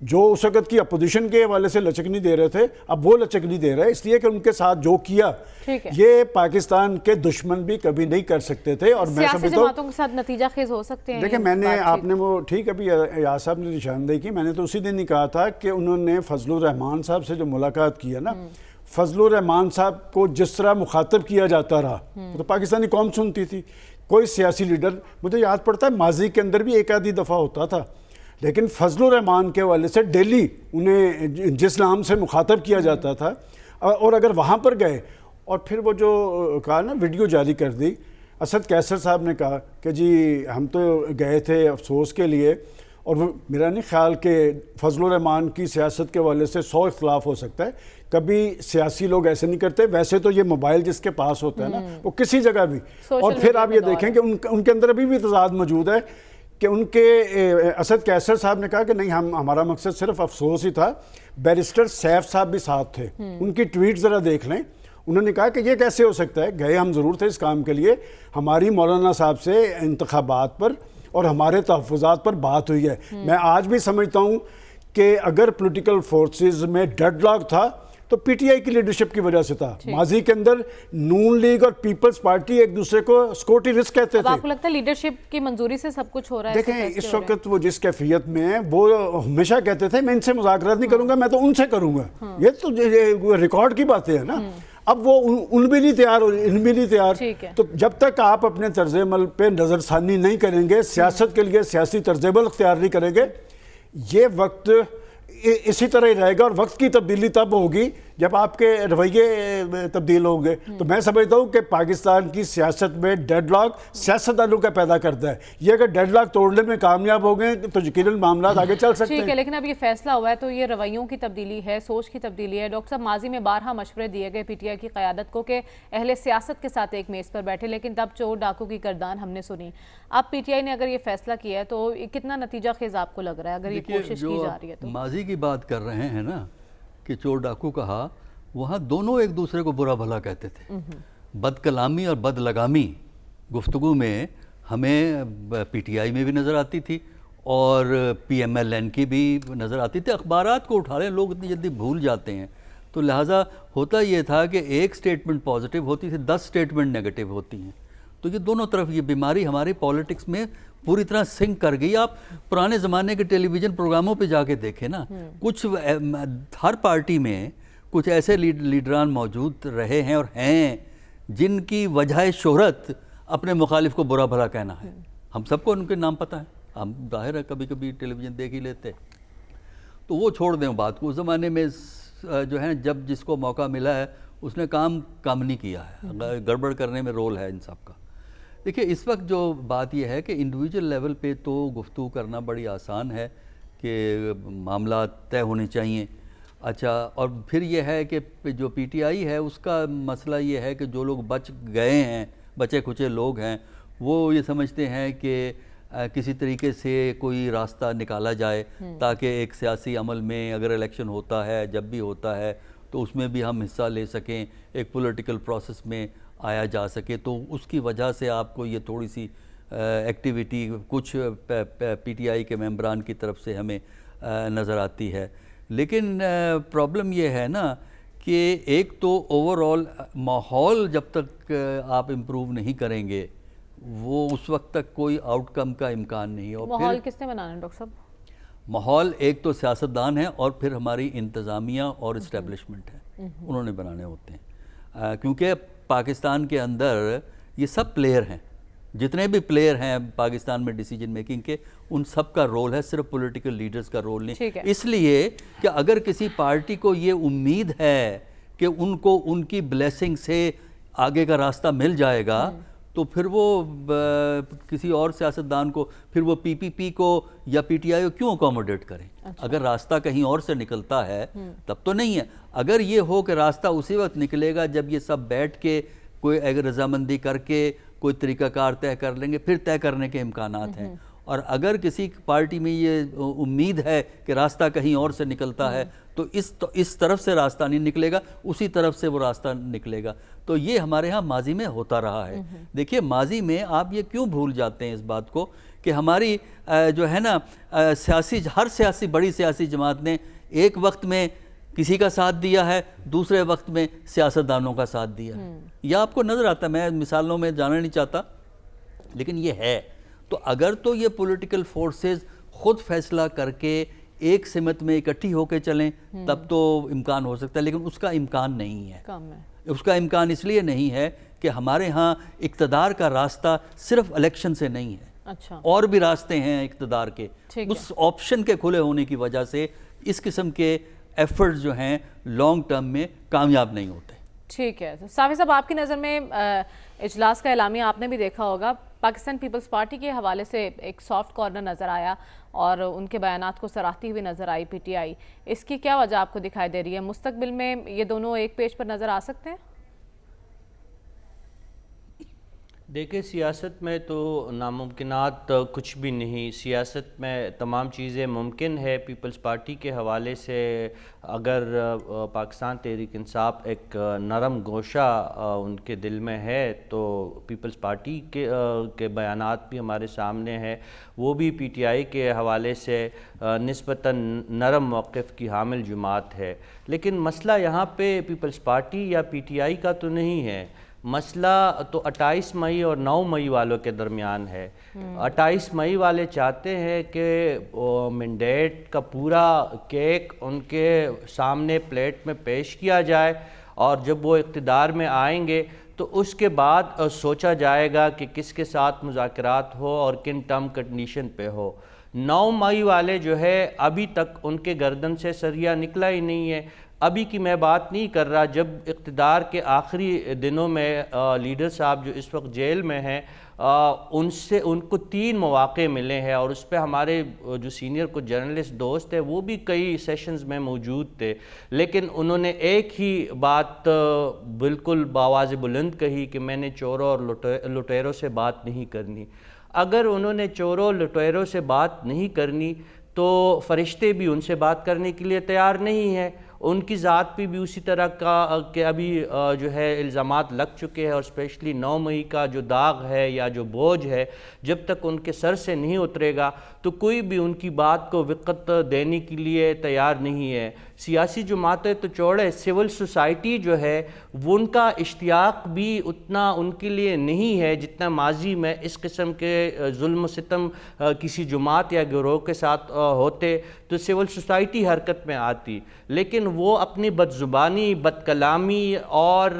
جو اس وقت کی اپوزیشن کے حوالے سے لچک نہیں دے رہے تھے اب وہ لچک نہیں دے رہے، اس لیے کہ ان کے ساتھ جو کیا یہ پاکستان کے دشمن بھی کبھی نہیں کر سکتے تھے. اور میں سیاسی جماعتوں کے ساتھ نتیجہ خیز ہو سکتے ہیں. دیکھیں میں نے آپ نے وہ ٹھیک ابھی ایاز صاحب نے نشاندہی کی، میں نے تو اسی دن ہی کہا تھا کہ انہوں نے فضل الرحمان صاحب سے جو ملاقات کی ہے نا، فضل الرحمان صاحب کو جس طرح مخاطب کیا جاتا رہا تو پاکستانی قوم سنتی تھی. کوئی سیاسی لیڈر مجھے یاد پڑتا ہے ماضی کے اندر بھی ایک آدھی دفعہ ہوتا تھا، لیکن فضل الرحمان کے حوالے سے ڈیلی انہیں جس نام سے مخاطب کیا جاتا تھا، اور اگر وہاں پر گئے اور پھر وہ جو کہا نا ویڈیو جاری کر دی، اسد کیسر صاحب نے کہا کہ جی ہم تو گئے تھے افسوس کے لیے، اور وہ میرا نہیں خیال کہ فضل الرحمان کی سیاست کے حوالے سے 100 اختلاف ہو سکتا ہے، کبھی سیاسی لوگ ایسے نہیں کرتے. ویسے تو یہ موبائل جس کے پاس ہوتا ہے نا وہ کسی جگہ بھی، اور پھر آپ یہ دیکھیں کہ ان کے اندر ابھی بھی تضاد موجود ہے کہ ان کے اسد کیسر صاحب نے کہا کہ نہیں ہمارا مقصد صرف افسوس ہی تھا. بیرسٹر سیف صاحب بھی ساتھ تھے، ان کی ٹویٹ ذرا دیکھ لیں. انہوں نے کہا کہ یہ کیسے ہو سکتا ہے، گئے ہم ضرور تھے اس کام کے لیے، ہماری مولانا صاحب سے انتخابات پر اور ہمارے تحفظات پر بات ہوئی ہے. میں آج بھی سمجھتا ہوں کہ اگر پولیٹیکل فورسز میں ڈیڈ لاک تھا تو پی ٹی آئی کی لیڈرشپ کی وجہ سے تھا. ماضی کے اندر نون لیگ اور پیپلز پارٹی ایک دوسرے کو سکیورٹی رسک کہتے تھے. آپ کو لگتا ہے لیڈرشپ کی منظوری سے سب کچھ ہو رہا ہے؟ دیکھیں اس وقت وہ جس کیفیت میں ہیں وہ ہمیشہ کہتے تھے میں ان سے مذاکرات نہیں کروں گا، میں تو ان سے کروں گا. یہ تو ریکارڈ کی باتیں ہیں نا. اب وہ ان بھی نہیں تیار اور ان بھی نہیں تیار. تو جب تک آپ اپنے طرز عمل پہ نظر ثانی نہیں کریں گے، سیاست کے لیے سیاسی طرز عمل اختیار نہیں کریں گے، یہ وقت اسی طرح ہی رہے گا. اور وقت کی تبدیلی تب ہوگی جب آپ کے رویے تبدیل ہوں گے. تو میں سمجھتا ہوں کہ پاکستان کی سیاست میں ڈیڈ لاک سیاستدانوں کا پیدا کرتا ہے. یہ اگر ڈیڈ لاک توڑنے میں کامیاب ہو گئے تو یقیناً معاملات آگے چل سکتے ہیں. ٹھیک ہے، لیکن اب یہ فیصلہ ہوا ہے تو یہ رویوں کی تبدیلی ہے، سوچ کی تبدیلی ہے. ڈاکٹر صاحب ماضی میں بارہا مشورے دیے گئے پی ٹی آئی کی قیادت کو کہ اہل سیاست کے ساتھ ایک میز پر بیٹھے، لیکن تب چور ڈاکو کی گردان ہم نے سنی. اب پی ٹی آئی نے اگر یہ فیصلہ کیا ہے تو کتنا نتیجہ خیز آپ کو لگ رہا ہے اگر یہ کوشش کی جا رہی ہے تو؟ ماضی کی بات کر رہے ہیں نا کہ چور ڈاکو کہا، وہاں دونوں ایک دوسرے کو برا بھلا کہتے تھے. بد کلامی اور بد لگامی گفتگو میں ہمیں پی ٹی آئی میں بھی نظر آتی تھی اور پی ایم ایل این کی بھی نظر آتی تھی. اخبارات کو اٹھا لیں، لوگ اتنی جلدی بھول جاتے ہیں. تو لہٰذا ہوتا یہ تھا کہ ایک سٹیٹمنٹ پازیٹیو ہوتی تھی، 10 سٹیٹمنٹ نیگیٹو ہوتی ہیں. تو یہ دونوں طرف یہ بیماری ہماری پالیٹکس میں پوری طرح سنک کر گئی. آپ پرانے زمانے کے ٹیلی ویژن پروگراموں پہ جا کے دیکھیں نا، کچھ ہر پارٹی میں کچھ ایسے لیڈران موجود رہے ہیں اور ہیں جن کی وجہ شہرت اپنے مخالف کو برا بھلا کہنا ہے. ہم سب کو ان کے نام پتہ ہے، ہم ظاہر ہے کبھی کبھی ٹیلی ویژن دیکھ ہی لیتے. تو وہ چھوڑ دیں بات کو. اس زمانے میں جو ہے جب جس کو موقع ملا ہے اس نے کام کم نہیں کیا ہے، گڑبڑ کرنے میں رول ہے ان سب کا. دیکھیے اس وقت جو بات یہ ہے کہ انڈیویجول لیول پہ تو گفتگو کرنا بڑی آسان ہے کہ معاملات طے ہونے چاہیے. اچھا، اور پھر یہ ہے کہ جو پی ٹی آئی ہے اس کا مسئلہ یہ ہے کہ جو لوگ بچ گئے ہیں، بچے کچے لوگ ہیں، وہ یہ سمجھتے ہیں کہ کسی طریقے سے کوئی راستہ نکالا جائے تاکہ ایک سیاسی عمل میں اگر الیکشن ہوتا ہے، جب بھی ہوتا ہے تو اس میں بھی ہم حصہ لے سکیں، ایک پولیٹیکل پروسیس میں آیا جا سکے. تو اس کی وجہ سے آپ کو یہ تھوڑی سی ایکٹیویٹی کچھ پی ٹی آئی کے ممبران کی طرف سے ہمیں نظر آتی ہے. لیکن پرابلم یہ ہے نا کہ ایک تو اوور آل ماحول جب تک آپ امپروو نہیں کریں گے وہ اس وقت تک کوئی آؤٹ کم کا امکان نہیں. اور ماحول کس نے بنانا ہے ڈاکٹر صاحب؟ ماحول ایک تو سیاستدان ہیں اور پھر ہماری انتظامیہ اور اسٹیبلشمنٹ ہے، انہوں نے بنانے ہوتے ہیں. کیونکہ پاکستان کے اندر یہ سب پلیئر ہیں، جتنے بھی پلیئر ہیں پاکستان میں ڈیسیجن میکنگ کے، ان سب کا رول ہے، صرف پولیٹیکل لیڈرز کا رول نہیں. اس لیے کہ اگر کسی پارٹی کو یہ امید ہے کہ ان کو ان کی بلیسنگ سے آگے کا راستہ مل جائے گا تو پھر وہ کسی اور سیاستدان کو، پھر وہ پی پی پی کو یا پی ٹی آئی کو کیوں اکوموڈیٹ کریں؟ اگر راستہ کہیں اور سے نکلتا ہے تب تو نہیں ہے. اگر یہ ہو کہ راستہ اسی وقت نکلے گا جب یہ سب بیٹھ کے کوئی رضامندی کر کے کوئی طریقہ کار طے کر لیں گے، پھر طے کرنے کے امکانات ہیں. اور اگر کسی پارٹی میں یہ امید ہے کہ راستہ کہیں اور سے نکلتا ہے تو اس طرف سے راستہ نہیں نکلے گا، اسی طرف سے وہ راستہ نکلے گا. تو یہ ہمارے ہاں ماضی میں ہوتا رہا ہے. دیکھیے ماضی میں آپ یہ کیوں بھول جاتے ہیں اس بات کو کہ ہماری جو ہے نا ہر سیاسی بڑی سیاسی جماعت نے ایک وقت میں کسی کا ساتھ دیا ہے، دوسرے وقت میں سیاستدانوں کا ساتھ دیا ہے. یہ آپ کو نظر آتا ہے، میں مثالوں میں جانا نہیں چاہتا، لیکن یہ ہے. تو اگر تو یہ پولیٹیکل فورسز خود فیصلہ کر کے ایک سمت میں اکٹھی ہو کے چلیں تب تو امکان ہو سکتا ہے، لیکن اس کا امکان نہیں ہے. اس کا امکان اس لیے نہیں ہے کہ ہمارے ہاں اقتدار کا راستہ صرف الیکشن سے نہیں ہے. اور بھی راستے ہیں اقتدار کے. اس آپشن کے کھلے ہونے کی وجہ سے اس قسم کے ایفرٹ جو ہیں لانگ ٹرم میں کامیاب نہیں ہوتے. ٹھیک ہے. صافی صاحب، آپ کی نظر میں اجلاس کا اعلامیہ آپ نے بھی دیکھا ہوگا، پاکستان پیپلز پارٹی کے حوالے سے ایک سافٹ کارنر نظر آیا اور ان کے بیانات کو سراہتی ہوئی نظر آئی پی ٹی آئی. اس کی کیا وجہ آپ کو دکھائی دے رہی ہے؟ مستقبل میں یہ دونوں ایک پیج پر نظر آ سکتے ہیں؟ دیکھیں، سیاست میں تو ناممکنات کچھ بھی نہیں. سیاست میں تمام چیزیں ممکن ہے. پیپلز پارٹی کے حوالے سے اگر پاکستان تحریک انصاف ایک نرم گوشہ ان کے دل میں ہے تو پیپلز پارٹی کے بیانات بھی ہمارے سامنے ہیں. وہ بھی پی ٹی آئی کے حوالے سے نسبتاً نرم موقف کی حامل جماعت ہے. لیکن مسئلہ یہاں پہ پیپلز پارٹی یا پی ٹی آئی کا تو نہیں ہے. مسئلہ تو 28 مئی اور 9 مئی والوں کے درمیان ہے. 28 مئی والے چاہتے ہیں کہ مینڈیٹ کا پورا کیک ان کے سامنے پلیٹ میں پیش کیا جائے اور جب وہ اقتدار میں آئیں گے تو اس کے بعد سوچا جائے گا کہ کس کے ساتھ مذاکرات ہو اور کن ٹرم کنڈیشن پہ ہو. 9 مئی والے جو ہے ابھی تک ان کے گردن سے سریا نکلا ہی نہیں ہے. ابھی کی میں بات نہیں کر رہا، جب اقتدار کے آخری دنوں میں لیڈر صاحب جو اس وقت جیل میں ہیں ان کو 3 مواقع ملے ہیں اور اس پہ ہمارے جو سینئر کچھ جرنلسٹ دوست ہیں وہ بھی کئی سیشنز میں موجود تھے، لیکن انہوں نے ایک ہی بات بالکل بآواز بلند کہی کہ میں نے چوروں اور لٹیروں سے بات نہیں کرنی. اگر انہوں نے چوروں لٹیروں سے بات نہیں کرنی تو فرشتے بھی ان سے بات کرنے کے لیے تیار نہیں ہیں. ان کی ذات پہ بھی اسی طرح کا کہ ابھی جو ہے الزامات لگ چکے ہیں اور اسپیشلی 9 مئی کا جو داغ ہے یا جو بوجھ ہے جب تک ان کے سر سے نہیں اترے گا تو کوئی بھی ان کی بات کو وقت دینے کے لیے تیار نہیں ہے. سیاسی جماعتیں تو چھوڑے، سول سوسائٹی جو ہے وہ ان کا اشتیاق بھی اتنا ان کے لیے نہیں ہے جتنا ماضی میں اس قسم کے ظلم و ستم کسی جماعت یا گروہ کے ساتھ ہوتے تو سول سوسائٹی حرکت میں آتی. لیکن وہ اپنی بد زبانی، بد کلامی اور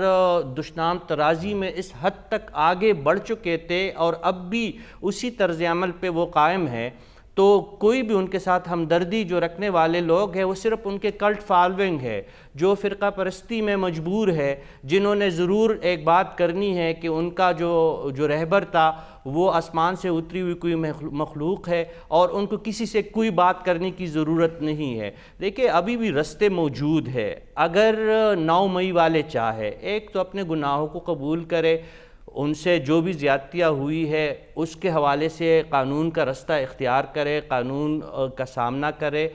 دشنام ترازی میں اس حد تک آگے بڑھ چکے تھے اور اب بھی اسی طرز عمل پہ وہ قائم ہے. تو کوئی بھی ان کے ساتھ ہمدردی جو رکھنے والے لوگ ہیں وہ صرف ان کے کلٹ فالوئنگ ہے جو فرقہ پرستی میں مجبور ہے، جنہوں نے ضرور ایک بات کرنی ہے کہ ان کا جو رہبر تھا وہ آسمان سے اتری ہوئی کوئی مخلوق ہے اور ان کو کسی سے کوئی بات کرنے کی ضرورت نہیں ہے. دیکھیں، ابھی بھی رستے موجود ہے. اگر 9 مئی والے چاہے، ایک تو اپنے گناہوں کو قبول کرے، ان سے جو بھی زیادتیاں ہوئی ہے اس کے حوالے سے قانون کا رستہ اختیار کرے، قانون کا سامنا کرے،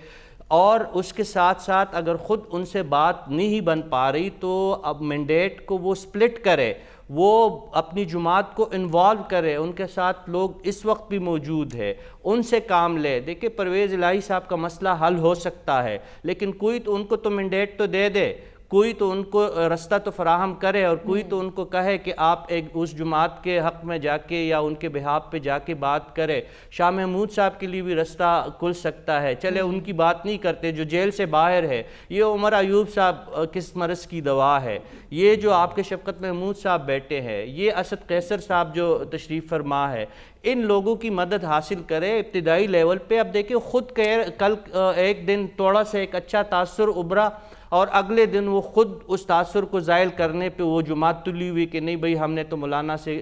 اور اس کے ساتھ ساتھ اگر خود ان سے بات نہیں بن پا رہی تو اب مینڈیٹ کو وہ سپلٹ کرے، وہ اپنی جماعت کو انوالو کرے. ان کے ساتھ لوگ اس وقت بھی موجود ہے، ان سے کام لے. دیکھیں، پرویز الہی صاحب کا مسئلہ حل ہو سکتا ہے لیکن کوئی تو ان کو تو مینڈیٹ تو دے دے، کوئی تو ان کو رستہ تو فراہم کرے اور کوئی تو ان کو کہے کہ آپ ایک اس جماعت کے حق میں جا کے یا ان کے بہاف پہ جا کے بات کرے. شاہ محمود صاحب کے لیے بھی رستہ کھل سکتا ہے. چلے ان کی بات نہیں کرتے جو جیل سے باہر ہے. یہ عمر ایوب صاحب کس مرض کی دوا ہے، یہ جو آپ کے شفقت محمود صاحب بیٹھے ہیں، یہ اسد قیصر صاحب جو تشریف فرما ہے، ان لوگوں کی مدد حاصل کرے ابتدائی لیول پہ. اب دیکھیں، خود کل ایک دن تھوڑا سا ایک اچھا تاثر ابھرا اور اگلے دن وہ خود اس تاثر کو زائل کرنے پہ وہ جماعت تلی ہوئی کہ نہیں بھئی ہم نے تو مولانا سے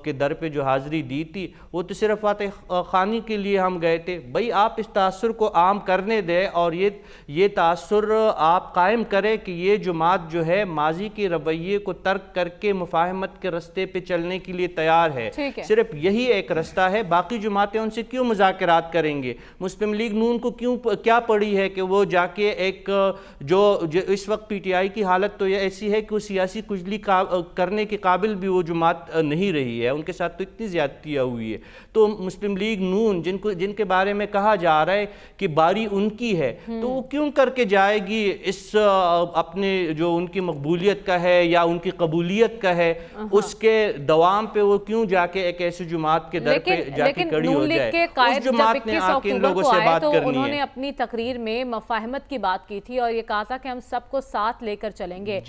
کے در پہ جو حاضری دی تھی وہ تو صرف فاتح خوانی کے لیے ہم گئے تھے. بھئی آپ اس تاثر کو عام کرنے دیں اور یہ تاثر آپ قائم کریں کہ یہ جماعت جو ہے ماضی کے رویے کو ترک کر کے مفاہمت کے رستے پہ چلنے کے لیے تیار ہے. صرف یہی ایک رستہ ہے. باقی جماعتیں ان سے کیوں مذاکرات کریں گے؟ مسلم لیگ نون کو کیا پڑی ہے کہ وہ جا کے ایک جو اس وقت پی ٹی آئی کی حالت تو یہ ایسی ہے کہ وہ سیاسی کجلی کرنے کے قابل بھی وہ جماعت نہیں رہی ہے، ان کے ساتھ تو اتنی زیادتیاں ہوئی ہے. تو مسلم لیگ نون جن کے بارے میں کہا جا رہا ہے کہ باری ان کی ہے، تو وہ کیوں کر کے جائے گی اس اپنے جو ان کی مقبولیت کا ہے یا ان کی قبولیت کا ہے اس کے دوام پہ وہ کیوں جا کے ایک ایسی جماعت کے در پہ جا کے کڑی ہو جائے؟ اس جماعت نے آ کے ان لوگوں سے بات کرنی ہے. انہوں نے اپنی تقریر میں مفاہمت کی بات کی تھی اور یہ کہا تھا کہ ہم سب کو ساتھ لے کر چلیں گے.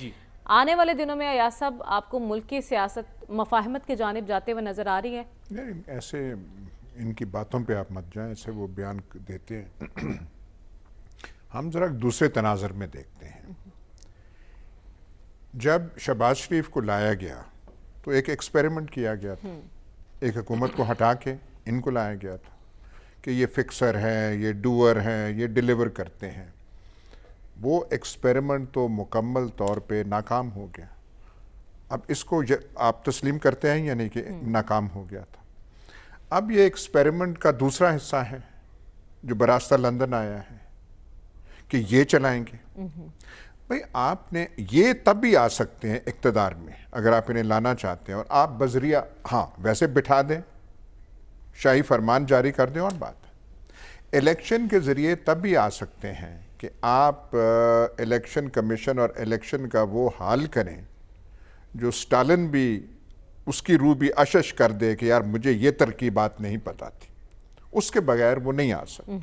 آنے والے دنوں میں ایاز صاحب آپ کو ملک کی سیاست مفاہمت کی جانب جاتے ہوئے نظر آ رہی ہے؟ نہیں، ایسے ان کی باتوں پہ آپ مت جائیں، ایسے وہ بیان دیتے ہیں. ہم ذرا دوسرے تناظر میں دیکھتے ہیں. جب شہباز شریف کو لایا گیا تو ایک ایکسپیریمنٹ کیا گیا تھا، ایک حکومت کو ہٹا کے ان کو لایا گیا تھا کہ یہ فکسر ہے، یہ ڈوور ہیں، یہ ڈیلیور کرتے ہیں. وہ ایکسپیریمنٹ تو مکمل طور پہ ناکام ہو گیا. اب اس کو آپ تسلیم کرتے ہیں یا نہیں کہ ناکام ہو گیا تھا؟ اب یہ ایکسپیریمنٹ کا دوسرا حصہ ہے جو براستہ لندن آیا ہے کہ یہ چلائیں گے. بھئی آپ نے یہ تب بھی آ سکتے ہیں اقتدار میں اگر آپ انہیں لانا چاہتے ہیں، اور آپ بذریعہ ہاں ویسے بٹھا دیں، شاہی فرمان جاری کر دیں اور بات. الیکشن کے ذریعے تب بھی آ سکتے ہیں کہ آپ الیکشن کمیشن اور الیکشن کا وہ حال کریں جو سٹالن بھی اس کی روح بھی اشش کر دے کہ یار مجھے یہ ترکیبات نہیں پتہ تھی. اس کے بغیر وہ نہیں آ سکتے.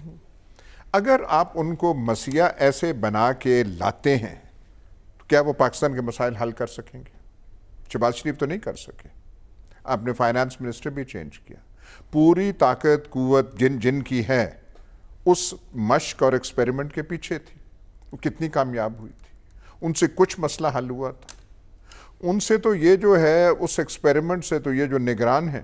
اگر آپ ان کو مسیح ایسے بنا کے لاتے ہیں تو کیا وہ پاکستان کے مسائل حل کر سکیں گے؟ شہباز شریف تو نہیں کر سکے. آپ نے فائنانس منسٹر بھی چینج کیا. پوری طاقت قوت جن کی ہے اس مشق اور ایکسپیریمنٹ کے پیچھے تھی. وہ کتنی کامیاب ہوئی تھی. ان سے کچھ مسئلہ حل ہوا تھا. ان سے تو یہ جو ہے اس ایکسپیریمنٹ سے تو یہ جو نگران ہیں،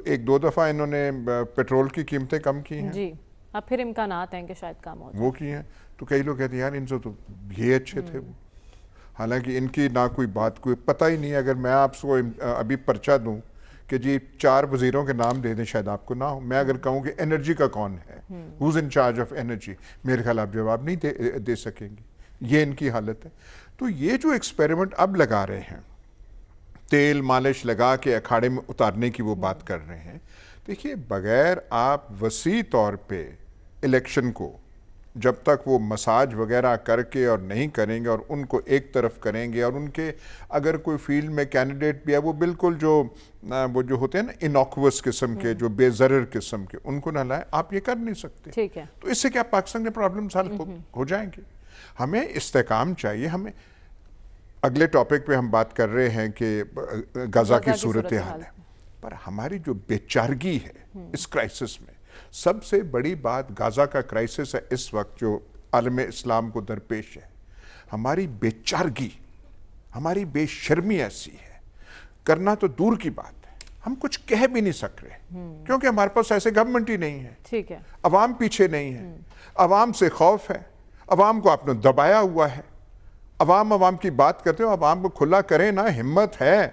ایک دو دفعہ انہوں نے پیٹرول کی قیمتیں کم کی ہیں. جی اب پھر امکانات ہیں کہ شاید کام ہو جائے. وہ کی ہیں. تو کئی لوگ کہتے ہیں یار ان سے تو یہ اچھے تھے وہ، حالانکہ ان کی نہ کوئی بات کوئی پتہ ہی نہیں. اگر میں آپ کو ابھی پرچہ دوں کہ جی 4 وزیروں کے نام دے دیں شاید آپ کو نہ ہو. میں اگر کہوں کہ انرجی کا کون ہے، who's in charge of energy, میرے خیال آپ جواب نہیں دے سکیں گے. یہ ان کی حالت ہے. تو یہ جو ایکسپیریمنٹ اب لگا رہے ہیں، تیل مالش لگا کے اکھاڑے میں اتارنے کی وہ بات کر رہے ہیں. دیکھیے بغیر آپ وسیع طور پہ الیکشن کو جب تک وہ مساج وغیرہ کر کے اور نہیں کریں گے اور ان کو ایک طرف کریں گے، اور ان کے اگر کوئی فیلڈ میں کینڈیڈیٹ بھی ہے وہ بالکل وہ جو ہوتے ہیں نا انوکوس قسم کے، جو بے ضرر قسم کے، ان کو نہ لائیں. آپ یہ کر نہیں سکتے. ٹھیک ہے. تو اس سے کیا پاکستان کے پرابلمز حل ہو جائیں گے؟ ہمیں استحکام چاہیے. ہمیں اگلے ٹاپک پہ ہم بات کر رہے ہیں کہ غزہ کی صورتحال ہے، پر ہماری جو بے چارگی ہے اس کرائسس میں، سب سے بڑی بات غزہ کا کرائسس ہے اس وقت جو عالم اسلام کو درپیش ہے. ہماری بے چارگی، ہماری بے شرمی ایسی ہے، کرنا تو دور کی بات ہے، ہم کچھ کہہ بھی نہیں سک رہے کیونکہ ہمارے پاس ایسے گورنمنٹ ہی نہیں ہے. ٹھیک ہے. عوام پیچھے نہیں ہے. عوام سے خوف ہے. عوام کو آپ نے دبایا ہوا ہے. عوام کی بات کرتے ہو. عوام کو کھلا کریں نا، ہمت ہے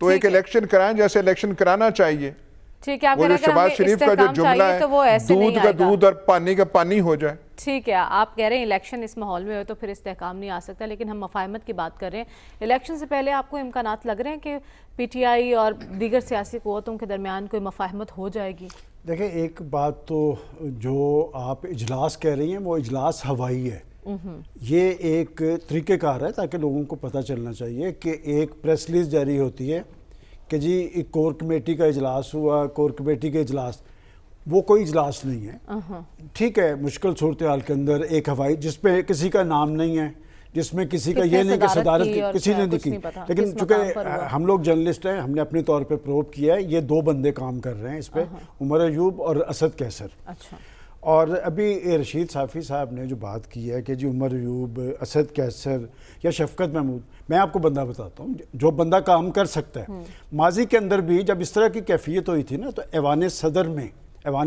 تو ایک الیکشن کرائیں جیسے الیکشن کرانا چاہیے. ٹھیک ہے. وہ جو شہباز شریف کا جو جملہ ہے دودھ کا دودھ اور پانی کا پانی ہو جائے. ٹھیک ہے. آپ کہہ رہے ہیں الیکشن اس ماحول میں ہو تو پھر استحکام نہیں آ سکتا، لیکن ہم مفاہمت کی بات کر رہے ہیں. الیکشن سے پہلے آپ کو امکانات لگ رہے ہیں کہ پی ٹی آئی اور دیگر سیاسی قوتوں کے درمیان کوئی مفاہمت ہو جائے گی؟ دیکھیں ایک بات تو جو آپ اجلاس کہہ رہی ہیں وہ اجلاس ہوائی ہے. یہ ایک طریقہ کار ہے تاکہ لوگوں کو پتہ چلنا چاہیے کہ ایک پریس ریلیز جاری ہوتی ہے کہ جی ایک کور کمیٹی کا اجلاس ہوا. کور کمیٹی کے اجلاس وہ کوئی اجلاس نہیں ہے. ٹھیک ہے، مشکل صورتحال کے اندر ایک ہوائی جس پہ کسی کا نام نہیں ہے، جس میں کسی کا یہ نہیں کہ صدارت کسی نے نہیں کی، لیکن چونکہ ہم لوگ جرنلسٹ ہیں، ہم نے اپنے طور پہ پروب کیا ہے. یہ 2 بندے کام کر رہے ہیں اس پہ، عمر ایوب اور اسد کیسر. اچھا. اور ابھی رشید صافی صاحب نے جو بات کی ہے کہ جی عمر ایوب، اسد کیسر یا شفقت محمود، میں آپ کو بندہ بتاتا ہوں جو بندہ کام کر سکتا ہے. ماضی کے اندر بھی جب اس طرح کی کیفیت ہوئی تھی نا تو ایوان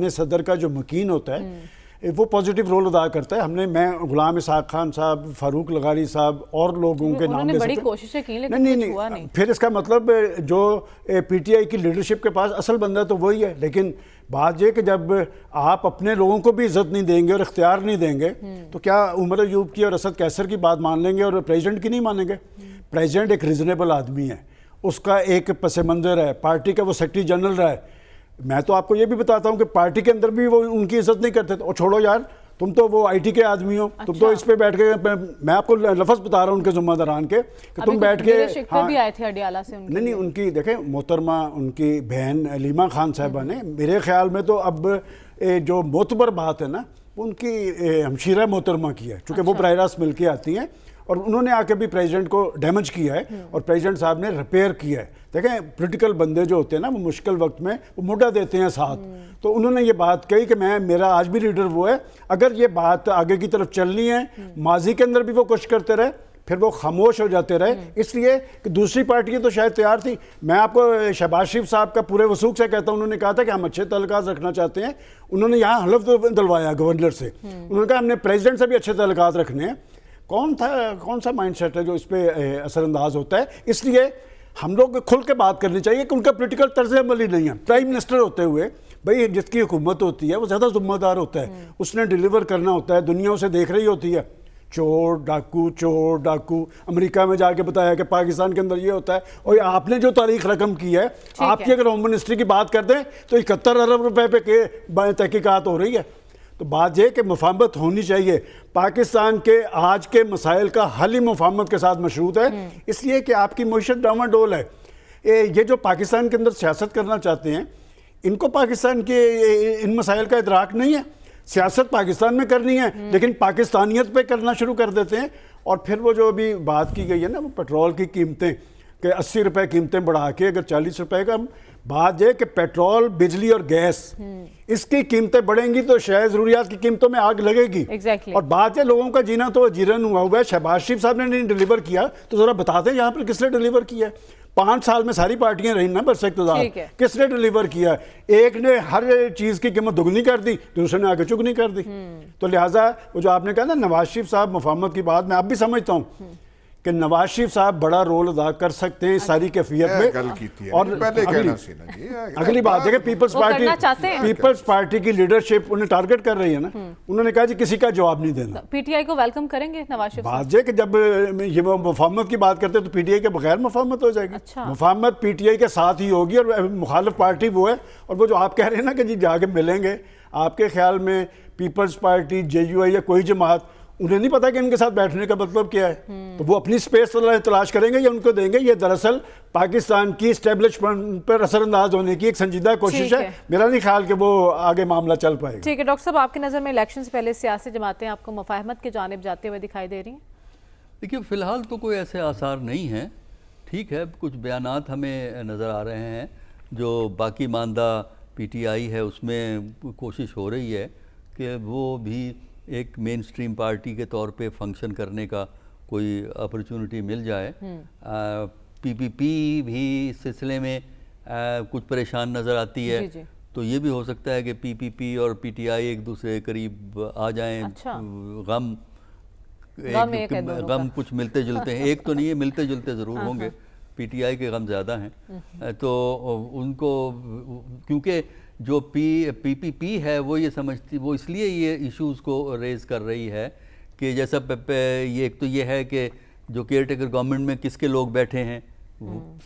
صدر کا جو مکین ہوتا ہے، وہ پازیٹیو رول ادا کرتا ہے. میں غلام اسحاق خان صاحب, فاروق لغاری صاحب اور لوگوں کے نام لے بڑی سکتے کوششیں کی لیکن کچھ ہوا نہیں. پھر اس کا مطلب جو پی ٹی آئی کی لیڈرشپ کے پاس اصل بندہ تو وہی ہے, لیکن بات یہ کہ جب آپ اپنے لوگوں کو بھی عزت نہیں دیں گے اور اختیار نہیں دیں گے تو کیا عمر ایوب کی اور اسد کیسر کی بات مان لیں گے اور پریزیڈنٹ کی نہیں مانیں گے؟ پریزیڈنٹ ایک ریزنیبل آدمی ہے, اس کا ایک پس منظر ہے, پارٹی کا وہ سیکرٹری جنرل رہا ہے. میں تو آپ کو یہ بھی بتاتا ہوں کہ پارٹی کے اندر بھی وہ ان کی عزت نہیں کرتے. اور چھوڑو یار, تم تو وہ آئی ٹی کے آدمی ہو, تم تو اس پہ بیٹھ کے, میں آپ کو لفظ بتا رہا ہوں ان کے ذمہ داران کے کہ تم بیٹھ کے بھی آئے تھے اڈیالہ سے. نہیں ان کی دیکھیں محترمہ ان کی بہن علیمہ خان صاحبہ نے, میرے خیال میں تو اب جو معتبر بات ہے نا ان کی ہمشیرہ محترمہ کی ہے, چونکہ وہ براہ راست مل کے آتی ہیں اور انہوں نے آ کے بھی پریزیڈنٹ کو ڈیمیج کیا ہے اور پریزیڈنٹ صاحب نے ریپیئر کیا ہے. دیکھیں پولیٹیکل بندے جو ہوتے ہیں نا وہ مشکل وقت میں وہ موڈا دیتے ہیں ساتھ, تو انہوں نے یہ بات کہی کہ میرا آج بھی لیڈر وہ ہے. اگر یہ بات آگے کی طرف چلنی ہے, ماضی کے اندر بھی وہ کوشش کرتے رہے, پھر وہ خاموش ہو جاتے رہے, اس لیے کہ دوسری پارٹیاں تو شاید تیار تھی. میں آپ کو شہباز شریف صاحب کا پورے وثوق سے کہتا ہوں, انہوں نے کہا تھا کہ ہم اچھے تعلقات رکھنا چاہتے ہیں. انہوں نے یہاں حلف دلوایا گورنر سے, انہوں نے کہا ہم نے پریزیڈنٹ سے بھی اچھے تعلقات رکھنے ہیں. کون سا مائنڈ سیٹ ہے جو اس پہ اثر انداز ہوتا ہے؟ اس لیے ہم لوگ کھل کے بات کرنی چاہیے کہ ان کا پولیٹیکل طرز عمل ہی نہیں ہے. پرائم منسٹر ہوتے ہوئے بھئی جس کی حکومت ہوتی ہے وہ زیادہ ذمہ دار ہوتا ہے, اس نے ڈیلیور کرنا ہوتا ہے, دنیا اسے دیکھ رہی ہوتی ہے. چور ڈاکو امریکہ میں جا کے بتایا کہ پاکستان کے اندر یہ ہوتا ہے, اور آپ نے جو تاریخ رقم کی ہے, آپ کی اگر ہوم منسٹری کی بات کر دیں تو 71 ارب روپے پہ تحقیقات ہو رہی ہے. تو بات یہ کہ مفاہمت ہونی چاہیے. پاکستان کے آج کے مسائل کا حل ہی مفاہمت کے ساتھ مشروط ہے, اس لیے کہ آپ کی معیشت ڈاواڈول ہے. یہ جو پاکستان کے اندر سیاست کرنا چاہتے ہیں, ان کو پاکستان کے ان مسائل کا ادراک نہیں ہے. سیاست پاکستان میں کرنی ہے لیکن پاکستانیت پہ کرنا شروع کر دیتے ہیں. اور پھر وہ جو ابھی بات کی گئی ہے نا, وہ پیٹرول کی قیمتیں کہ 80 روپے قیمتیں بڑھا کے اگر 40 روپے کا, بات یہ کہ پیٹرول, بجلی اور گیس اس کی قیمتیں بڑھیں گی تو شاید ضروریات کی قیمتوں میں آگ لگے گی. اور بات ہے لوگوں کا جینا تو جیرن ہوا ہے. شہباز شریف صاحب نے نہیں ڈیلیور کیا تو ذرا بتا دیں یہاں پر کس نے ڈیلیور کیا ہے. 5 سال میں ساری پارٹیاں رہی نا برس اقتدار, کس نے ڈیلیور کیا؟ ایک نے ہر چیز کی قیمت دگنی کر دی, دوسرے نے آگے چگنی کر دی. تو لہٰذا وہ جو آپ نے کہا نا نواز شریف صاحب مفاہمت کی بات, میں اب بھی سمجھتا ہوں کہ نواز شریف صاحب بڑا رول ادا کر سکتے ہیں ساری کیفیت میں. اور اگلی بات دیکھیں پیپلز پارٹی کی لیڈرشپ انہیں ٹارگٹ کر رہی ہے نا, انہوں نے کہا جی کسی کا جواب نہیں دینا. پی ٹی آئی کو ویلکم کریں گے نواز شریف؟ بات یہ کہ جب یہ مفاہمت کی بات کرتے ہیں تو پی ٹی آئی کے بغیر مفاہمت ہو جائے گی. مفاہمت پی ٹی آئی کے ساتھ ہی ہوگی, اور مخالف پارٹی وہ ہے. اور وہ جو آپ کہہ رہے ہیں نا کہ جی جا کے ملیں گے, آپ کے خیال میں پیپلز پارٹی, جے یو آئی یا کوئی جماعت, انہیں نہیں پتا کہ ان کے ساتھ بیٹھنے کا مطلب کیا ہے؟ تو وہ اپنی سپیس تلاش کریں گے یا ان کو دیں گے؟ یہ دراصل پاکستان کی اسٹیبلشمنٹ پر اثر انداز ہونے کی ایک سنجیدہ کوشش ہے. میرا نہیں خیال کہ وہ آگے معاملہ چل پائے گا. ٹھیک ہے ڈاکٹر صاحب, آپ کی نظر میں الیکشن سے پہلے سیاسی جماعتیں آپ کو مفاہمت کی جانب جاتے ہوئے دکھائی دے رہی ہیں؟ دیکھیے فی الحال تو کوئی ایسے آثار نہیں ہیں. ٹھیک ہے, کچھ بیانات ہمیں نظر آ رہے ہیں جو باقی ماندہ پی ٹی آئی ہے اس میں کوشش ہو رہی ہے کہ وہ بھی ایک مین سٹریم پارٹی کے طور پہ فنکشن کرنے کا کوئی اپرچونٹی مل جائے. پی پی پی بھی اس سلسلے میں کچھ پریشان نظر آتی ہے. تو یہ بھی ہو سکتا ہے کہ پی پی پی اور پی ٹی آئی ایک دوسرے قریب آ جائیں. غم کچھ ملتے جلتے ہیں, ایک تو نہیں ہے, ملتے جلتے ضرور ہوں گے. پی ٹی آئی کے غم زیادہ ہیں. تو ان کو کیونکہ جو پی پی پی ہے وہ یہ سمجھتی, وہ اس لیے یہ ایشوز کو ریز کر رہی ہے کہ جیسا یہ ایک تو یہ ہے کہ جو کیئر ٹیکر گورنمنٹ میں کس کے لوگ بیٹھے ہیں,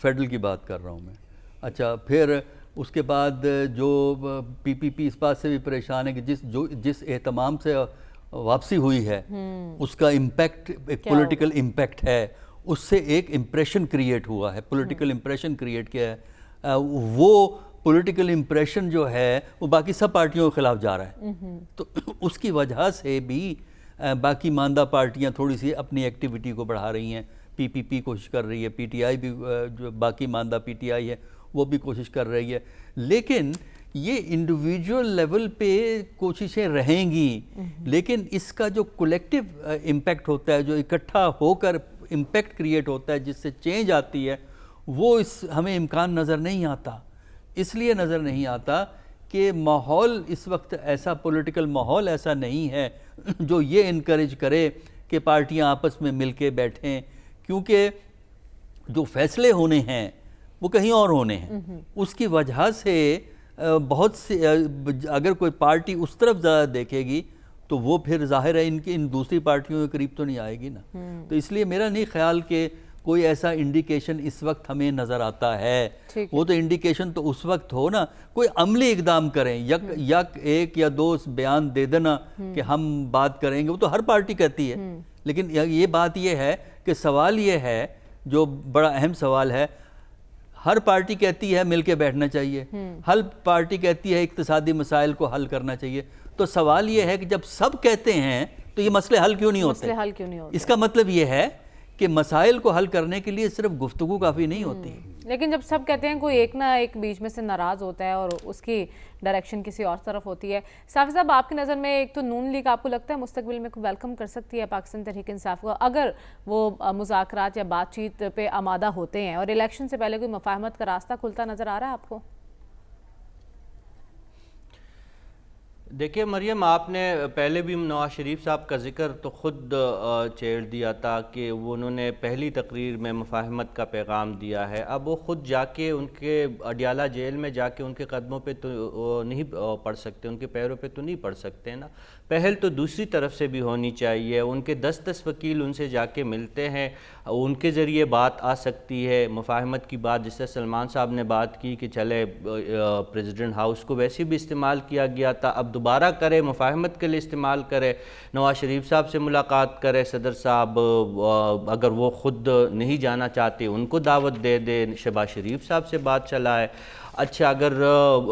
فیڈرل کی بات کر رہا ہوں میں. اچھا, پھر اس کے بعد جو پی پی پی اس بات سے بھی پریشان ہے کہ جس اہتمام سے واپسی ہوئی ہے اس کا امپیکٹ ایک پولیٹیکل امپیکٹ ہے, اس سے ایک امپریشن کریٹ ہوا ہے. پولیٹیکل امپریشن کریٹ کیا ہے, وہ پولیٹیکل امپریشن جو ہے وہ باقی سب پارٹیوں کے خلاف جا رہا ہے. تو اس کی وجہ سے بھی باقی ماندہ پارٹیاں تھوڑی سی اپنی ایکٹیویٹی کو بڑھا رہی ہیں. پی پی پی کوشش کر رہی ہے, پی ٹی آئی بھی, جو باقی ماندہ پی ٹی آئی ہے وہ بھی کوشش کر رہی ہے. لیکن یہ انڈیویجول لیول پہ کوششیں رہیں گی, لیکن اس کا جو کولیکٹیو امپیکٹ ہوتا ہے, جو اکٹھا ہو کر امپیکٹ کریٹ ہوتا ہے جس سے چینج آتی ہے, وہ ہمیں امکان نظر نہیں آتا. اس لیے نظر نہیں آتا کہ ماحول اس وقت ایسا پولیٹیکل ماحول ایسا نہیں ہے جو یہ انکریج کرے کہ پارٹیاں آپس میں مل کے بیٹھیں، کیونکہ جو فیصلے ہونے ہیں وہ کہیں اور ہونے ہیں. اس کی وجہ سے بہت سی اگر کوئی پارٹی اس طرف زیادہ دیکھے گی تو وہ پھر ظاہر ہے ان دوسری پارٹیوں کے قریب تو نہیں آئے گی نا. تو اس لیے میرا نہیں خیال کہ کوئی ایسا انڈیکیشن اس وقت ہمیں نظر آتا ہے. وہ تو انڈیکیشن تو اس وقت ہو نا، کوئی عملی اقدام کریں، یک ایک یا دو بیان دے دینا کہ ہم بات کریں گے، وہ تو ہر پارٹی کہتی ہے. لیکن یہ بات یہ ہے کہ سوال یہ ہے جو بڑا اہم سوال ہے، ہر پارٹی کہتی ہے مل کے بیٹھنا چاہیے، ہر پارٹی کہتی ہے اقتصادی مسائل کو حل کرنا چاہیے. تو سوال یہ ہے کہ جب سب کہتے ہیں تو یہ مسئلے حل کیوں نہیں ہوتے؟ اس کا مطلب یہ ہے کہ مسائل کو حل کرنے کے لیے صرف گفتگو کافی نہیں ہوتی. لیکن جب سب کہتے ہیں کوئی ایک نہ ایک بیچ میں سے ناراض ہوتا ہے اور اس کی ڈائریکشن کسی اور طرف ہوتی ہے. صافی صاحب، آپ کی نظر میں ایک تو نون لیگ آپ کو لگتا ہے مستقبل میں ویلکم کر سکتی ہے پاکستان تحریک انصاف کو اگر وہ مذاکرات یا بات چیت پہ آمادہ ہوتے ہیں، اور الیکشن سے پہلے کوئی مفاہمت کا راستہ کھلتا نظر آ رہا ہے آپ کو؟ دیکھیے مریم، آپ نے پہلے بھی نواز شریف صاحب کا ذکر تو خود چھیڑ دیا تھا کہ انہوں نے پہلی تقریر میں مفاہمت کا پیغام دیا ہے. اب وہ خود جا کے ان کے اڈیالہ جیل میں جا کے ان کے قدموں پہ تو نہیں پڑھ سکتے، ان کے پیروں پہ تو نہیں پڑھ سکتے نا. پہل تو دوسری طرف سے بھی ہونی چاہیے. ان کے 10 وکیل ان سے جا کے ملتے ہیں، ان کے ذریعے بات آ سکتی ہے مفاہمت کی بات. جس سے سلمان صاحب نے بات کی کہ چلے پریزیڈنٹ ہاؤس کو ویسے بھی استعمال کیا گیا تھا، اب دوبارہ کرے، مفاہمت کے لیے استعمال کرے، نواز شریف صاحب سے ملاقات کرے، صدر صاحب اگر وہ خود نہیں جانا چاہتے ان کو دعوت دے دے، شہباز شریف صاحب سے بات چلائے. اچھا، اگر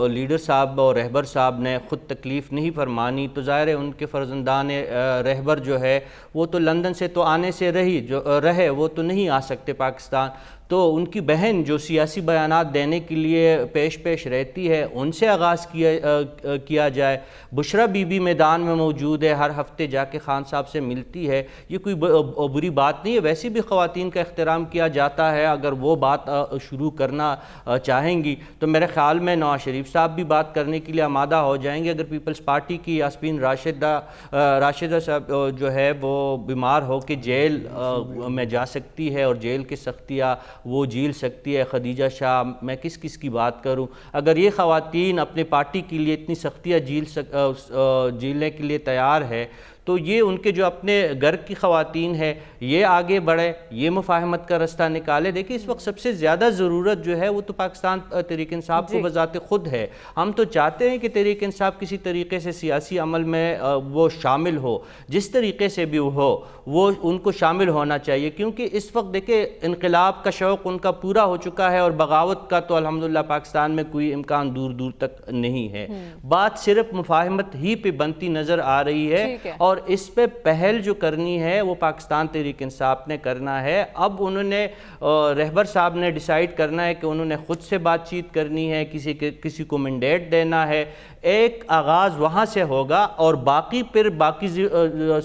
لیڈر صاحب اور رہبر صاحب نے خود تکلیف نہیں فرمانی تو ظاہر ہے ان کے فرزندان رہبر جو ہے وہ تو لندن سے تو آنے سے رہے، وہ تو نہیں آ سکتے پاکستان. تو ان کی بہن جو سیاسی بیانات دینے کے لیے پیش رہتی ہے ان سے آغاز کیا جائے. بشرا بی بی میدان میں موجود ہے، ہر ہفتے جا کے خان صاحب سے ملتی ہے، یہ کوئی بری بات نہیں ہے. ویسے بھی خواتین کا احترام کیا جاتا ہے، اگر وہ بات شروع کرنا چاہیں گی تو میرے خیال میں نواز شریف صاحب بھی بات کرنے کے لیے آمادہ ہو جائیں گے. اگر پیپلز پارٹی کی یاسمین راشدہ صاحب جو ہے وہ بیمار ہو کے جیل میں جا سکتی ہے اور جیل کی سختیاں وہ جھیل سکتی ہے، خدیجہ شاہ، میں کس کی بات کروں، اگر یہ خواتین اپنے پارٹی کے لیے اتنی سختیاں جھیلنے کے لیے تیار ہے تو یہ ان کے جو اپنے گھر کی خواتین ہے یہ آگے بڑھے، یہ مفاہمت کا رستہ نکالے. دیکھیں اس وقت سب سے زیادہ ضرورت جو ہے وہ تو پاکستان تحریک انصاف کو بذات خود ہے. ہم تو چاہتے ہیں کہ تحریک انصاف کسی طریقے سے سیاسی عمل میں وہ شامل ہو، جس طریقے سے بھی ہو وہ ان کو شامل ہونا چاہیے، کیونکہ اس وقت دیکھیں انقلاب کا شوق ان کا پورا ہو چکا ہے اور بغاوت کا تو الحمدللہ پاکستان میں کوئی امکان دور تک نہیں ہے. بات صرف مفاہمت ہی پہ بنتی نظر آ رہی ہے اور اس پہ پہل جو کرنی ہے وہ پاکستان تحریک انصاف نے کرنا ہے. اب انہوں نے رہبر صاحب نے ڈیسائیڈ کرنا ہے کہ انہوں نے خود سے بات چیت کرنی ہے، کسی کو مینڈیٹ دینا ہے. ایک آغاز وہاں سے ہوگا اور باقی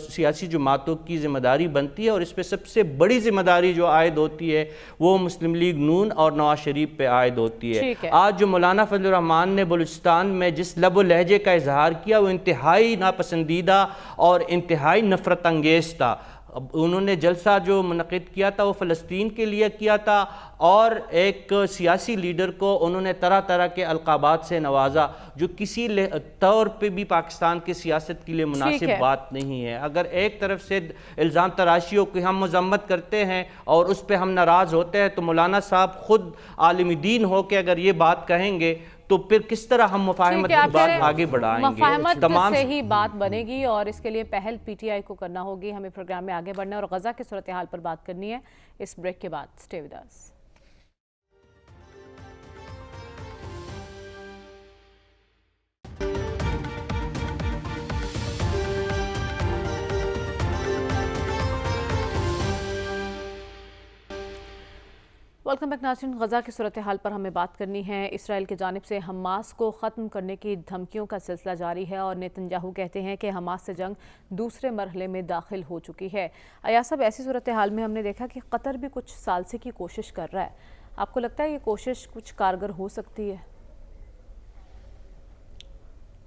سیاسی جماعتوں کی ذمہ داری بنتی ہے اور اس پہ سب سے بڑی ذمہ داری جو عائد ہوتی ہے وہ مسلم لیگ نون اور نواز شریف پہ عائد ہوتی ہے. آج جو مولانا فضل الرحمان نے بلوچستان میں جس لب و لہجے کا اظہار کیا وہ انتہائی ناپسندیدہ اور انتہائی نفرت انگیز تھا. انہوں نے جلسہ جو منعقد کیا تھا وہ فلسطین کے لیے کیا تھا اور ایک سیاسی لیڈر کو انہوں نے طرح کے القابات سے نوازا جو کسی طور پہ بھی پاکستان کی سیاست کے لیے مناسب بات نہیں ہے. اگر ایک طرف سے الزام تراشیوں کی ہم مذمت کرتے ہیں اور اس پہ ہم ناراض ہوتے ہیں تو مولانا صاحب خود عالم دین ہو کے اگر یہ بات کہیں گے تو پھر کس طرح ہم مفاہمت کی بات آگے بڑھائیں گے؟ مفاہمت سے ہی بات بنے گی اور اس کے لیے پہل پی ٹی آئی کو کرنا ہوگی. ہمیں پروگرام میں آگے بڑھنا ہے اور غزہ کی صورتحال پر بات کرنی ہے. اس بریک کے بعد stay with us. Welcome back ناظرین. غزہ کی صورتحال پر ہمیں بات کرنی ہے. اسرائیل کی جانب سے حماس کو ختم کرنے کی دھمکیوں کا سلسلہ جاری ہے اور نیتن یاہو کہتے ہیں کہ حماس سے جنگ دوسرے مرحلے میں داخل ہو چکی ہے. ایاز صاحب، ایسی صورتحال میں ہم نے دیکھا کہ قطر بھی کچھ ثالثی کی کوشش کر رہا ہے. آپ کو لگتا ہے یہ کوشش کچھ کارگر ہو سکتی ہے؟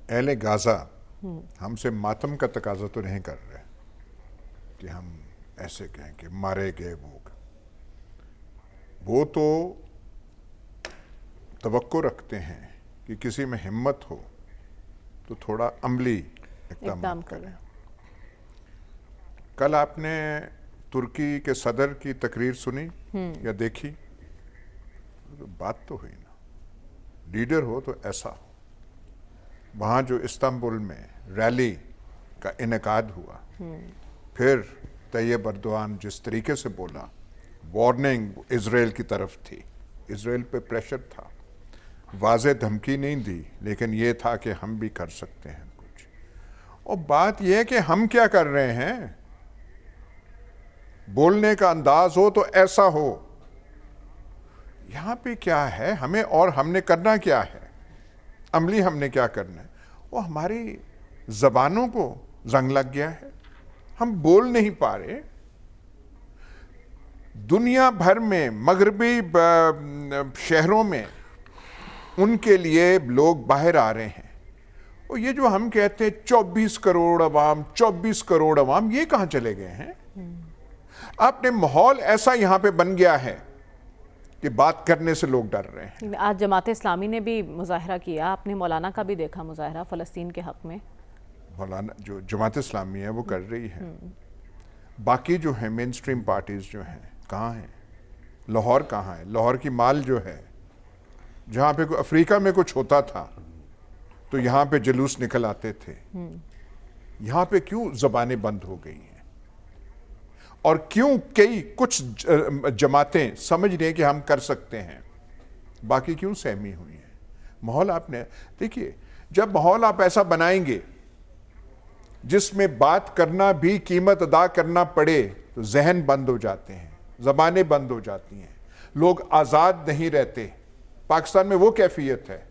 اہل غازہ ہم سے ماتم کا تقاضا تو نہیں کر رہے کہ ہم ایسے کہیں کہ مارے گئے وہ تو توقع رکھتے ہیں کہ کسی میں ہمت ہو تو تھوڑا عملی اقدام کریں. کل آپ نے ترکی کے صدر کی تقریر سنی یا دیکھی؟ بات تو ہوئی نا. لیڈر ہو تو ایسا ہو. وہاں جو استنبول میں ریلی کا انعقاد ہوا, پھر طیب اردوان جس طریقے سے بولا, وارننگ اسرائیل کی طرف تھی, اسرائیل پہ پریشر تھا, واضح دھمکی نہیں دی, لیکن یہ تھا کہ ہم بھی کر سکتے ہیں کچھ. اور بات یہ ہے کہ ہم کیا کر رہے ہیں. بولنے کا انداز ہو تو ایسا ہو. یہاں پہ کیا ہے ہمیں, اور ہم نے کرنا کیا ہے, عملی ہم نے کیا کرنا ہے. وہ ہماری زبانوں کو زنگ لگ گیا ہے, ہم بول نہیں پا رہے. دنیا بھر میں مغربی شہروں میں ان کے لیے لوگ باہر آ رہے ہیں. اور یہ جو ہم کہتے ہیں 24 کروڑ عوام, 24 کروڑ عوام, یہ کہاں چلے گئے ہیں. آپ نے ماحول ایسا یہاں پہ بن گیا ہے کہ بات کرنے سے لوگ ڈر رہے ہیں. آج جماعت اسلامی نے بھی مظاہرہ کیا, آپ نے مولانا کا بھی دیکھا مظاہرہ فلسطین کے حق میں. مولانا جو جماعت اسلامی ہے وہ کر رہی ہے. باقی جو ہیں مین سٹریم پارٹیز جو ہیں کہاں ہیں؟ لاہور کہاں ہے؟ لاہور کی مال جو ہے, جہاں پہ افریقہ میں کچھ ہوتا تھا تو یہاں پہ جلوس نکل آتے تھے. یہاں پہ کیوں زبانیں بند ہو گئی ہیں؟ اور کیوں کچھ جماعتیں سمجھ رہے ہیں کہ ہم کر سکتے ہیں, باقی کیوں سہمی ہوئی ہیں؟ ماحول آپ نے دیکھیے, جب ماحول آپ ایسا بنائیں گے جس میں بات کرنا بھی قیمت ادا کرنا پڑے تو ذہن بند ہو جاتے ہیں, زبانیں بند ہو جاتی ہیں, لوگ آزاد نہیں رہتے. پاکستان میں وہ کیفیت ہے.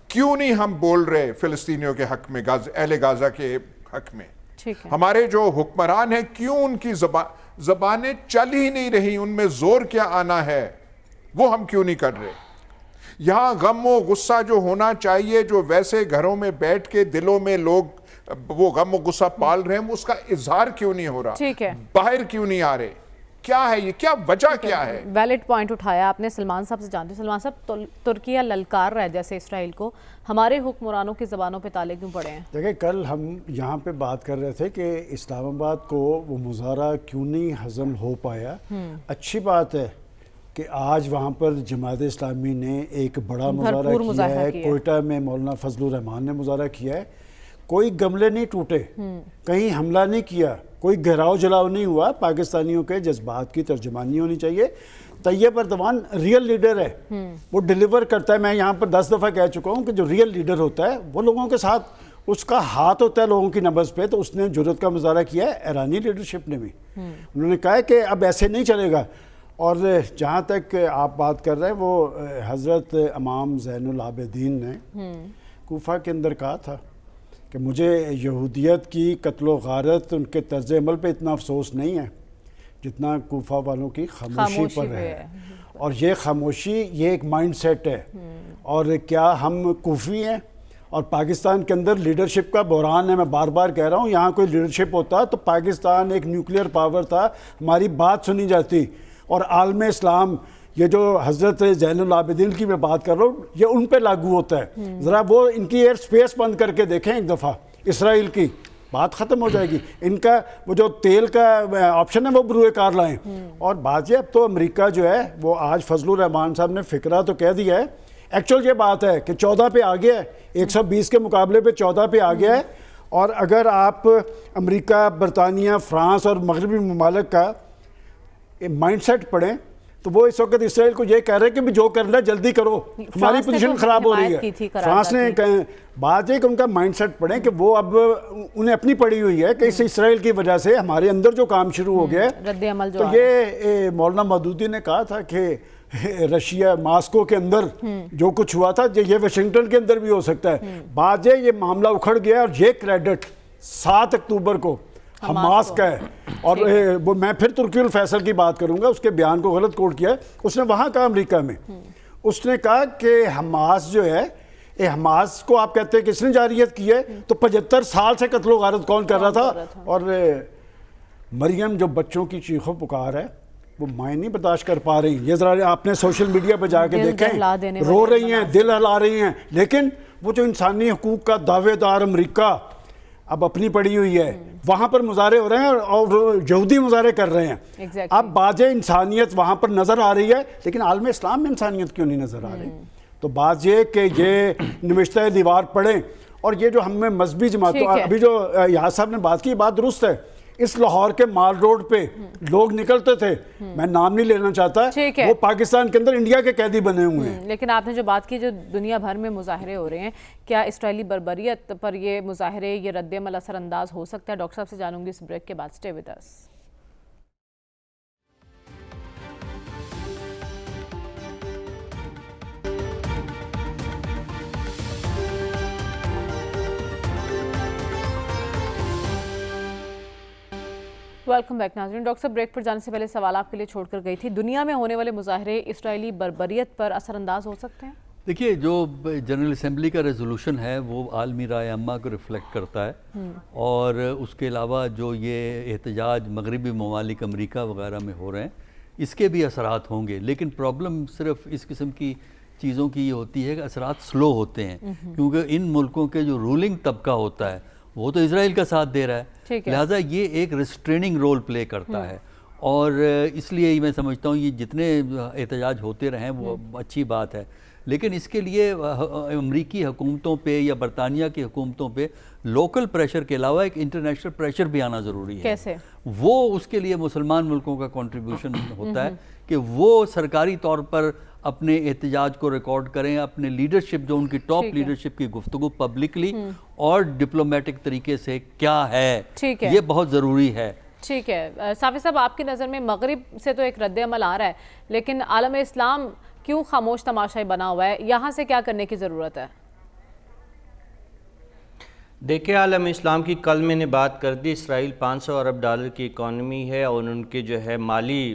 کیوں نہیں ہم بول رہے فلسطینیوں کے حق میں, اہل غازہ کے حق میں؟ ہمارے جو حکمران ہیں کیوں ان کی زبانیں چل ہی نہیں رہی, ان میں زور کیا آنا ہے, وہ ہم کیوں نہیں کر رہے؟ یہاں غم و غصہ جو ہونا چاہیے, جو ویسے گھروں میں بیٹھ کے دلوں میں لوگ وہ غم و غصہ پال رہے ہیں, اس کا اظہار کیوں نہیں ہو رہا؟ باہر کیوں نہیں آ رہے؟ کیا ہے یہ, کیا وجہ کیا ہے؟ ویلڈ پوائنٹ اٹھایا آپ نے. سلمان صاحب سے جانتے ہیں. سلمان صاحب, ترکیہ للکار رہا ہے جیسے اسرائیل کو, ہمارے حکمرانوں کی زبانوں پہ تالے کیوں پڑے ہیں؟ دیکھیں, کل ہم یہاں پہ بات کر رہے تھے کہ اسلام آباد کو وہ مظاہرہ کیوں نہیں ہضم ہو پایا. اچھی بات ہے کہ آج وہاں پر جماعت اسلامی نے ایک بڑا مظاہرہ کیا ہے. کوئٹہ میں مولانا فضل الرحمان نے مظاہرہ کیا ہے. کوئی گملے نہیں ٹوٹے, کہیں حملہ نہیں کیا, کوئی گھراؤ جلاؤ نہیں ہوا. پاکستانیوں کے جذبات کی ترجمانی ہونی چاہیے. طیب اردوان ریئل لیڈر ہے, وہ ڈیلیور کرتا ہے. میں یہاں پر 10 دفعہ کہہ چکا ہوں کہ جو ریئل لیڈر ہوتا ہے وہ لوگوں کے ساتھ, اس کا ہاتھ ہوتا ہے لوگوں کی نبض پہ. تو اس نے جرأت کا مظاہرہ کیا ہے, ایرانی لیڈرشپ نے بھی. انہوں نے کہا ہے کہ اب ایسے نہیں چلے گا. اور جہاں تک آپ بات کر رہے ہیں, وہ حضرت امام زین العابدین نے کوفہ کے اندر کہا تھا کہ مجھے یہودیت کی قتل و غارت, ان کے طرز عمل پہ اتنا افسوس نہیں ہے جتنا کوفہ والوں کی خاموشی پر ہے. اور یہ خاموشی, یہ ایک مائنڈ سیٹ ہے. اور کیا ہم کوفی ہیں اور پاکستان کے اندر لیڈرشپ کا بحران ہے؟ میں بار بار کہہ رہا ہوں, یہاں کوئی لیڈرشپ ہوتا تو پاکستان ایک نیوکلیئر پاور تھا, ہماری بات سنی جاتی. اور عالم اسلام, یہ جو حضرت زین العابدین کی میں بات کر رہا ہوں, یہ ان پہ لاگو ہوتا ہے. ذرا وہ ان کی ایئر سپیس بند کر کے دیکھیں ایک دفعہ اسرائیل کی, بات ختم ہو جائے گی. ان کا وہ جو تیل کا آپشن ہے وہ بروئے کار لائیں. اور بات یہ, اب تو امریکہ جو ہے وہ آج فضل الرحمان صاحب نے فکرہ تو کہہ دیا ہے. ایکچوئل یہ بات ہے کہ 14 پہ آ گیا ہے, 120 کے مقابلے پہ 14 پہ آ گیا ہے. اور اگر آپ امریکہ, برطانیہ, فرانس اور مغربی ممالک کا مائنڈ سیٹ پڑھیں تو وہ اس وقت اسرائیل کو یہ کہہ رہے ہیں کہ جو کرنا جلدی کرو, ہماری پوزیشن خراب ہو رہی ہے. فرانس نے بات ہے کہ ان کا مائنڈ سیٹ پڑھیں کہ وہ اب انہیں اپنی پڑی ہوئی ہے کہ اس اسرائیل کی وجہ سے ہمارے اندر جو کام شروع ہو گیا ہے. تو یہ مولانا مودودی نے کہا تھا کہ رشیا, ماسکو کے اندر جو کچھ ہوا تھا یہ واشنگٹن کے اندر بھی ہو سکتا ہے. بات یہ معاملہ اکھڑ گیا, اور یہ کریڈٹ 7 اکتوبر کو حماس کا ہے. اور وہ میں پھر ترکی الفیصل کی بات کروں گا, اس کے بیان کو غلط کوٹ کیا ہے. اس نے وہاں کہا, امریکہ میں اس نے کہا کہ حماس جو ہے حماس کو آپ کہتے ہیں کس نے جارحیت کی ہے، تو 75 سال سے قتل و غارت کون کر رہا تھا؟ اور مریم جو بچوں کی چیخ و پکار ہے وہ مائیں نہیں برداشت کر پا رہی. یہ ذرا آپ نے سوشل میڈیا پہ جا کے دیکھیں، رو رہی ہیں، دل ہلا رہی ہیں، لیکن وہ جو انسانی حقوق کا دعوے دار امریکہ اب اپنی پڑی ہوئی ہے، وہاں پر مظاہرے ہو رہے ہیں اور یہودی مظاہرے کر رہے ہیں. اب باز انسانیت وہاں پر نظر آ رہی ہے، لیکن عالم اسلام میں انسانیت کیوں نہیں نظر آ رہی؟ تو بات یہ کہ یہ نوشتہ دیوار پڑھیں. اور یہ جو ہم میں مذہبی جماعتوں، ابھی جو یاس صاحب نے بات کی، بات درست ہے. اس لاہور کے مال روڈ پہ لوگ نکلتے تھے، میں نام نہیں لینا چاہتا، وہ پاکستان کے اندر انڈیا کے قیدی بنے ہوئے ہیں. لیکن آپ نے جو بات کی، جو دنیا بھر میں مظاہرے ہو رہے ہیں، کیا اسرائیلی بربریت پر یہ مظاہرے، یہ رد عمل اثر انداز ہو سکتا ہے؟ ڈاکٹر صاحب سے جانوں گی اس بریک کے بعد. Stay with us. Welcome back ناظرین. ڈاکٹر صاحب بریک پر جانے سے پہلے سوال آپ کے لیے چھوڑ کر گئی تھی، دنیا میں ہونے والے مظاہرے اسرائیلی بربریت پر اثر انداز ہو سکتے ہیں؟ دیکھیے، جو جنرل اسمبلی کا ریزولوشن ہے وہ عالمی رائے عامہ کو ریفلیکٹ کرتا ہے، اور اس کے علاوہ جو یہ احتجاج مغربی ممالک امریکہ وغیرہ میں ہو رہے ہیں، اس کے بھی اثرات ہوں گے. لیکن پرابلم صرف اس قسم کی چیزوں کی یہ ہوتی ہے کہ اثرات سلو ہوتے ہیں، کیونکہ ان ملکوں کے جو رولنگ طبقہ ہوتا ہے وہ تو اسرائیل کا ساتھ دے رہا ہے، لہٰذا یہ ایک ریسٹریننگ رول پلے کرتا ہے. اور اس لیے میں سمجھتا ہوں یہ جتنے احتجاج ہوتے رہیں وہ اچھی بات ہے. لیکن اس کے لیے امریکی حکومتوں پہ یا برطانیہ کی حکومتوں پہ لوکل پریشر کے علاوہ ایک انٹرنیشنل پریشر بھی آنا ضروری ہے. کیسے؟ وہ اس کے لیے مسلمان ملکوں کا کنٹریبیوشن ہوتا ہے کہ وہ سرکاری طور پر اپنے احتجاج کو ریکارڈ کریں، اپنے لیڈرشپ، جو ان کی ٹاپ لیڈرشپ کی گفتگو پبلکلی اور ڈپلومیٹک طریقے سے کیا ہے، یہ بہت ضروری ہے. ٹھیک ہے. صافی صاحب، آپ کی نظر میں مغرب سے تو ایک رد عمل آ رہا ہے، لیکن عالم اسلام کیوں خاموش تماشائی بنا ہوا ہے؟ یہاں سے کیا کرنے کی ضرورت ہے؟ دیکھیں، عالم اسلام کی کل میں نے بات کر دی. اسرائیل 500 ارب ڈالر کی اکانومی ہے اور ان کے جو ہے مالی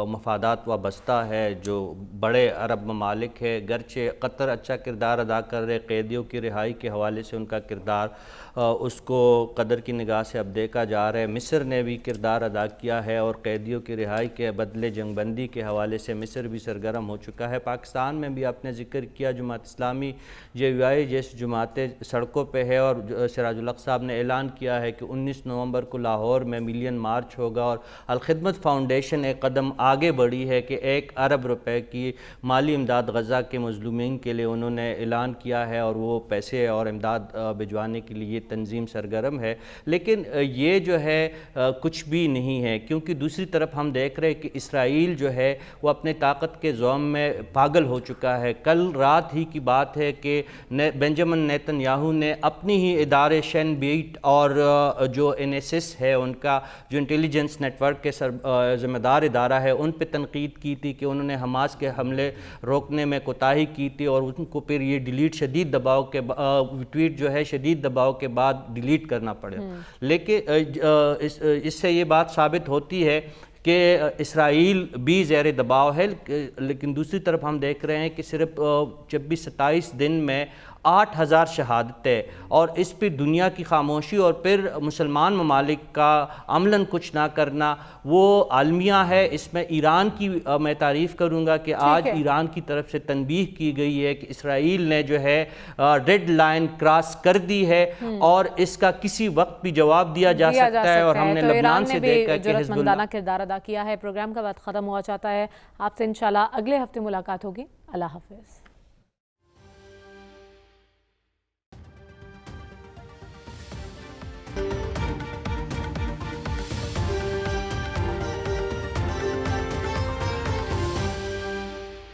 مفادات وابستہ ہے جو بڑے عرب ممالک ہے. گرچہ قطر اچھا کردار ادا کر رہے، قیدیوں کی رہائی کے حوالے سے ان کا کردار اس کو قدر کی نگاہ سے اب دیکھا جا رہا ہے. مصر نے بھی کردار ادا کیا ہے اور قیدیوں کی رہائی کے بدلے جنگ بندی کے حوالے سے مصر بھی سرگرم ہو چکا ہے. پاکستان میں بھی آپ نے ذکر کیا، جماعت اسلامی JUI جیسی جماعتیں سڑکوں پہ ہے، اور سراج الحق صاحب نے اعلان کیا ہے کہ 19 نومبر کو لاہور میں ملین مارچ ہوگا. اور الخدمت فاؤنڈیشن ایک قدم آگے بڑھی ہے کہ 1 ارب روپے کی مالی امداد غزہ کے مظلومین کے لیے انہوں نے اعلان کیا ہے، اور وہ پیسے اور امداد بھجوانے کے لیے تنظیم سرگرم ہے. لیکن یہ جو ہے کچھ بھی نہیں ہے، کیونکہ دوسری طرف ہم دیکھ رہے ہیں کہ اسرائیل جو ہے وہ اپنے طاقت کے زوم میں پاگل ہو چکا ہے. کل رات ہی کی بات ہے کہ بنجامن نیتن یاہو نے اپنی ہی ادارے شین بیٹ اور جو NSS ہے ان کا جو انٹیلیجنس نیٹ ورک کے ذمہ دار ادارہ ہے، ان پہ تنقید کی تھی کہ انہوں نے حماس کے حملے روکنے میں کوتاہی کی تھی، اور ان کو پھر یہ ڈیلیٹ شدید دباؤ کے ٹویٹ جو ہے شدید دباؤ کے بعد ڈیلیٹ کرنا پڑے. لیکن اس سے یہ بات ثابت ہوتی ہے کہ اسرائیل بھی زیر دباؤ ہے. لیکن دوسری طرف ہم دیکھ رہے ہیں کہ صرف 26-27 دن میں 8000 شہادتیں، اور اس پہ دنیا کی خاموشی اور پھر مسلمان ممالک کا عملاً کچھ نہ کرنا وہ عالمیہ ہے. اس میں ایران کی میں تعریف کروں گا کہ آج ایران کی طرف سے تنبیہ کی گئی ہے کہ اسرائیل نے جو ہے ریڈ لائن کراس کر دی ہے، اور اس کا کسی وقت بھی جواب دیا جا سکتا ہے. اور ہم نے لبنان سے دیکھا کہ حزب اللہ کردار ادا کیا ہے. پروگرام کا وقت ختم ہوا چاہتا ہے. آپ سے انشاءاللہ اگلے ہفتے ملاقات ہوگی. اللہ حافظ.